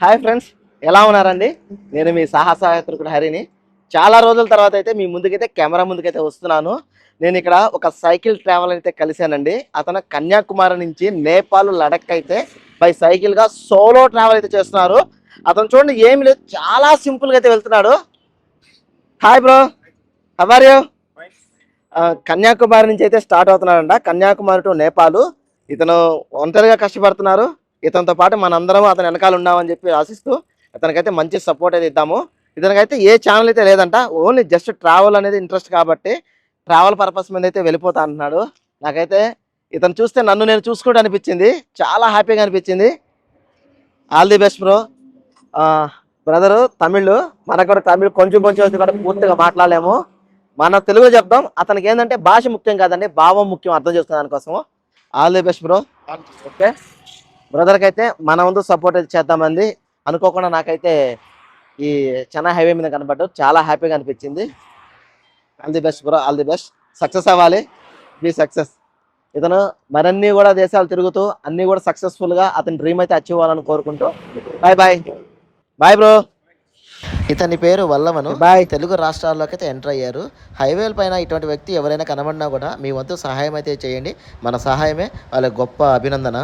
Hi friends, ఎలా ఉన్నారండి? నేను మీ సాహసయాత్రికుడు హరిని. చాలా రోజుల తర్వాత అయితే మీ ముందుకైతే కెమెరా ముందుకైతే వస్తున్నాను. నేను ఇక్కడ ఒక సైకిల్ ట్రావెల్ అయితే కలిశానండి. అతను కన్యాకుమారి నుంచి నేపాల్ లడక్ అయితే బై సైకిల్గా సోలో ట్రావెల్ అయితే చేస్తున్నారు. అతను చూడండి, ఏమి లేదు, చాలా సింపుల్గా అయితే వెళ్తున్నాడు. Hi bro, how are you? Kanyakumari నుంచి అయితే స్టార్ట్ అవుతున్నాడంట, కన్యాకుమారి టు నేపాల్. ఇతను ఒంటరిగా కష్టపడుతున్నారు. ఇతనితో పాటు మనందరం అతని వెనకాల ఉన్నామని చెప్పి ఆశిస్తూ ఇతనికైతే మంచి సపోర్ట్ అయితే ఇద్దాము. ఇతనికైతే ఏ ఛానల్ అయితే లేదంట, ఓన్లీ జస్ట్ ట్రావెల్ అనేది ఇంట్రెస్ట్ కాబట్టి ట్రావెల్ పర్పస్ మీద అయితే వెళ్ళిపోతా అంటున్నాడు. నాకైతే ఇతను చూస్తే నన్ను నేను చూసుకుంటూ అనిపించింది, చాలా హ్యాపీగా అనిపించింది. All the best bro. Brother Tamil, మనకు కూడా తమిళ్ కొంచెం కొంచెం వచ్చి కూడా పూర్తిగా మాట్లాడలేము. మన తెలుగు చెప్దాం. అతనికి ఏంటంటే భాష ముఖ్యం కాదండి, భావం ముఖ్యం, అర్థం చేసుకునే దానికోసం. All the best bro. Okay, బ్రదర్కి అయితే మన ముందు సపోర్ట్ అయితే చేద్దామంది. అనుకోకుండా నాకైతే ఈ చెన్నై హైవే మీద కనబడ్డాడు, చాలా హ్యాపీగా అనిపించింది. All the best bro, all the best. Success అవ్వాలి, బీ సక్సెస్. ఇతను మరన్నీ కూడా దేశాలు తిరుగుతూ అన్నీ కూడా సక్సెస్ఫుల్గా అతని డ్రీమ్ అయితే అచీవ్ అవ్వాలని కోరుకుంటూ బాయ్ బాయ్. Bye bro. ఇతని పేరు వల్లవను. బాయ్. తెలుగు రాష్ట్రాల్లోకి అయితే ఎంటర్ అయ్యారు. హైవేల పైన ఇటువంటి వ్యక్తి ఎవరైనా కనబడినా కూడా మీ వంతు సహాయం అయితే చేయండి. మన సహాయమే వాళ్ళ గొప్ప అభినందన.